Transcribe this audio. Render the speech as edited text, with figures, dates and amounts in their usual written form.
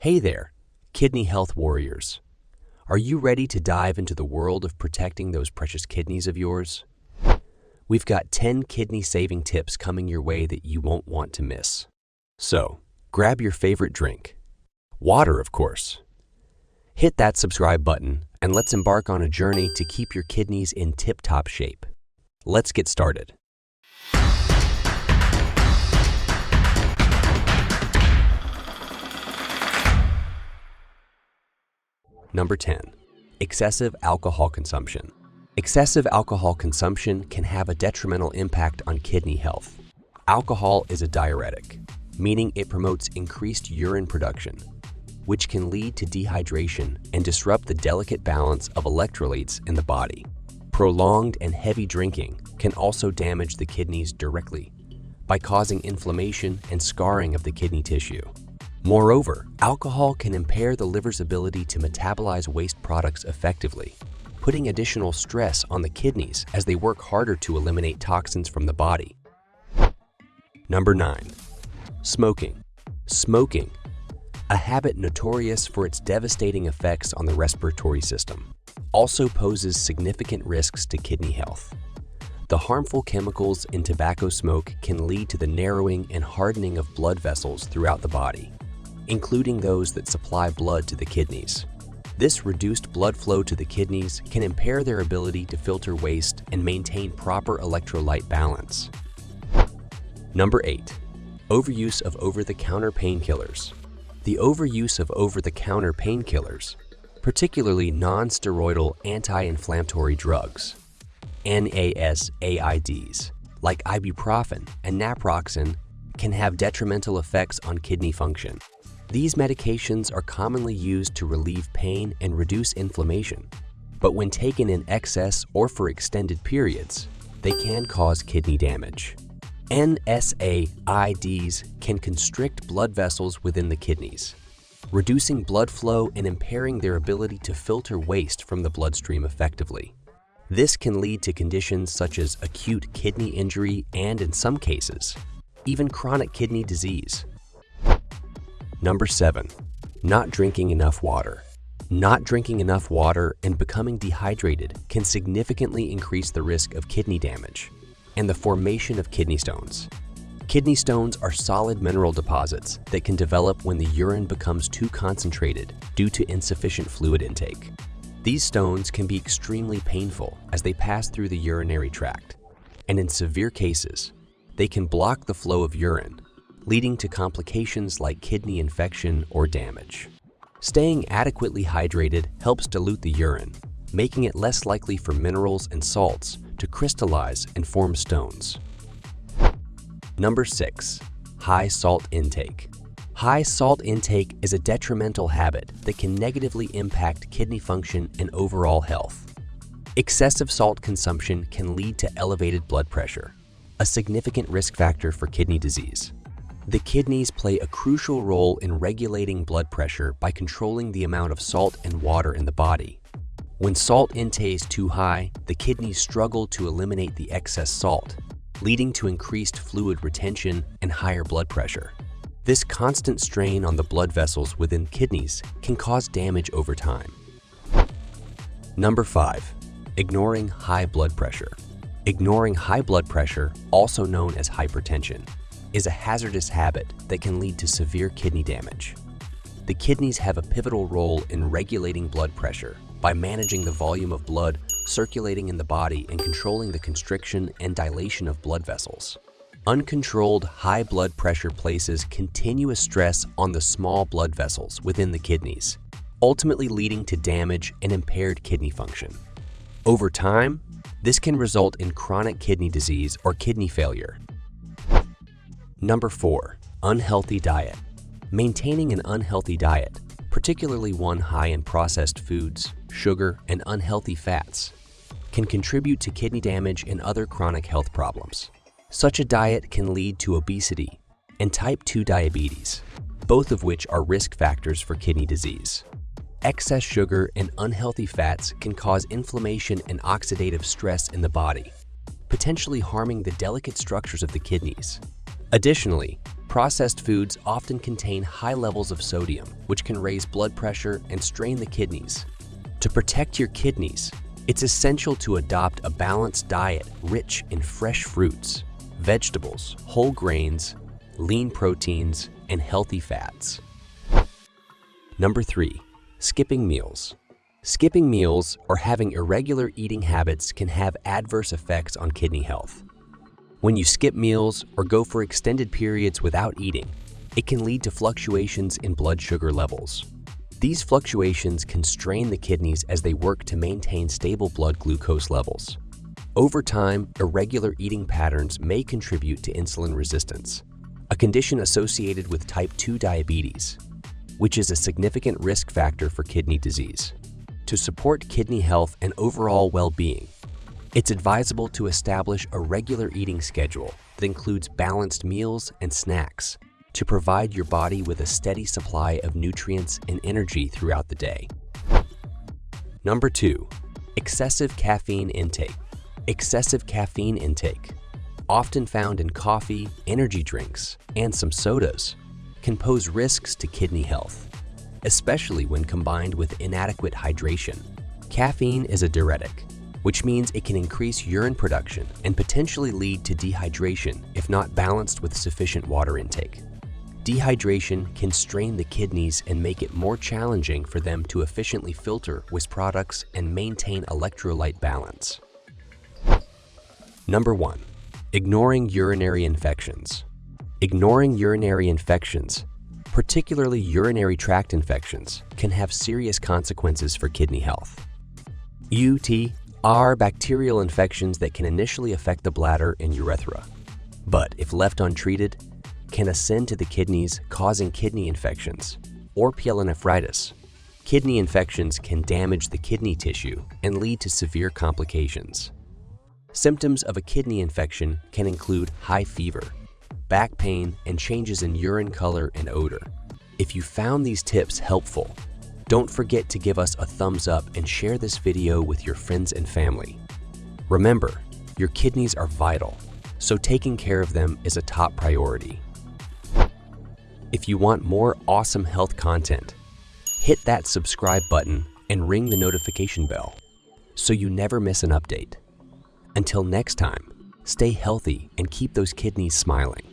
Hey there, kidney health warriors. Are you ready to dive into the world of protecting those precious kidneys of yours? We've got 10 kidney-saving tips coming your way that you won't want to miss. So, grab your favorite drink. Water, of course. Hit that subscribe button and let's embark on a journey to keep your kidneys in tip-top shape. Let's get started. Number 10. Excessive alcohol consumption. Excessive alcohol consumption can have a detrimental impact on kidney health. Alcohol is a diuretic, meaning it promotes increased urine production, which can lead to dehydration and disrupt the delicate balance of electrolytes in the body. Prolonged and heavy drinking can also damage the kidneys directly by causing inflammation and scarring of the kidney tissue. Moreover, alcohol can impair the liver's ability to metabolize waste products effectively, putting additional stress on the kidneys as they work harder to eliminate toxins from the body. Number 9. Smoking. Smoking, a habit notorious for its devastating effects on the respiratory system, also poses significant risks to kidney health. The harmful chemicals in tobacco smoke can lead to the narrowing and hardening of blood vessels throughout the body, including those that supply blood to the kidneys. This reduced blood flow to the kidneys can impair their ability to filter waste and maintain proper electrolyte balance. Number 8. Overuse of over-the-counter painkillers. The overuse of over-the-counter painkillers, particularly non-steroidal anti-inflammatory drugs, NSAIDs, like ibuprofen and naproxen, can have detrimental effects on kidney function. These medications are commonly used to relieve pain and reduce inflammation, but when taken in excess or for extended periods, they can cause kidney damage. NSAIDs can constrict blood vessels within the kidneys, reducing blood flow and impairing their ability to filter waste from the bloodstream effectively. This can lead to conditions such as acute kidney injury and, in some cases, even chronic kidney disease. Number 7. Not drinking enough water. Not drinking enough water and becoming dehydrated can significantly increase the risk of kidney damage and the formation of kidney stones. Kidney stones are solid mineral deposits that can develop when the urine becomes too concentrated due to insufficient fluid intake. These stones can be extremely painful as they pass through the urinary tract, and in severe cases, they can block the flow of urine, leading to complications like kidney infection or damage. Staying adequately hydrated helps dilute the urine, making it less likely for minerals and salts to crystallize and form stones. Number 6. High salt intake. High salt intake is a detrimental habit that can negatively impact kidney function and overall health. Excessive salt consumption can lead to elevated blood pressure, a significant risk factor for kidney disease. The kidneys play a crucial role in regulating blood pressure by controlling the amount of salt and water in the body. When salt intake is too high, the kidneys struggle to eliminate the excess salt, leading to increased fluid retention and higher blood pressure. This constant strain on the blood vessels within kidneys can cause damage over time. Number 5. Ignoring high blood pressure. Ignoring high blood pressure, also known as hypertension, is a hazardous habit that can lead to severe kidney damage. The kidneys have a pivotal role in regulating blood pressure by managing the volume of blood circulating in the body and controlling the constriction and dilation of blood vessels. Uncontrolled high blood pressure places continuous stress on the small blood vessels within the kidneys, ultimately leading to damage and impaired kidney function. Over time, this can result in chronic kidney disease or kidney failure. Number 4. Unhealthy diet. Maintaining an unhealthy diet, particularly one high in processed foods, sugar, and unhealthy fats, can contribute to kidney damage and other chronic health problems. Such a diet can lead to obesity and type 2 diabetes, both of which are risk factors for kidney disease. Excess sugar and unhealthy fats can cause inflammation and oxidative stress in the body, potentially harming the delicate structures of the kidneys. Additionally, Processed foods often contain high levels of sodium, which can raise blood pressure and strain the kidneys. To protect your kidneys, it's essential to adopt a balanced diet rich in fresh fruits, vegetables, whole grains, lean proteins, and healthy fats. Number 3. Skipping meals. Skipping meals or having irregular eating habits can have adverse effects on kidney health. When you skip meals or go for extended periods without eating, it can lead to fluctuations in blood sugar levels. These fluctuations can strain the kidneys as they work to maintain stable blood glucose levels. Over time, irregular eating patterns may contribute to insulin resistance, a condition associated with type 2 diabetes, which is a significant risk factor for kidney disease. To support kidney health and overall well-being, it's advisable to establish a regular eating schedule that includes balanced meals and snacks to provide your body with a steady supply of nutrients and energy throughout the day. Number 2. Excessive caffeine intake. Excessive caffeine intake, often found in coffee, energy drinks, and some sodas, can pose risks to kidney health, especially when combined with inadequate hydration. Caffeine is a diuretic, which means it can increase urine production and potentially lead to dehydration if not balanced with sufficient water intake. Dehydration can strain the kidneys and make it more challenging for them to efficiently filter waste products and maintain electrolyte balance. Number 1. Ignoring urinary infections. Ignoring urinary infections, particularly urinary tract infections, can have serious consequences for kidney health. UT are bacterial infections that can initially affect the bladder and urethra, but if left untreated, can ascend to the kidneys, causing kidney infections or pyelonephritis. Kidney infections can damage the kidney tissue and lead to severe complications. Symptoms of a kidney infection can include high fever, back pain, and changes in urine color and odor. If you found these tips helpful, don't forget to give us a thumbs up and share this video with your friends and family. Remember, your kidneys are vital, so taking care of them is a top priority. If you want more awesome health content, hit that subscribe button and ring the notification bell so you never miss an update. Until next time, stay healthy and keep those kidneys smiling.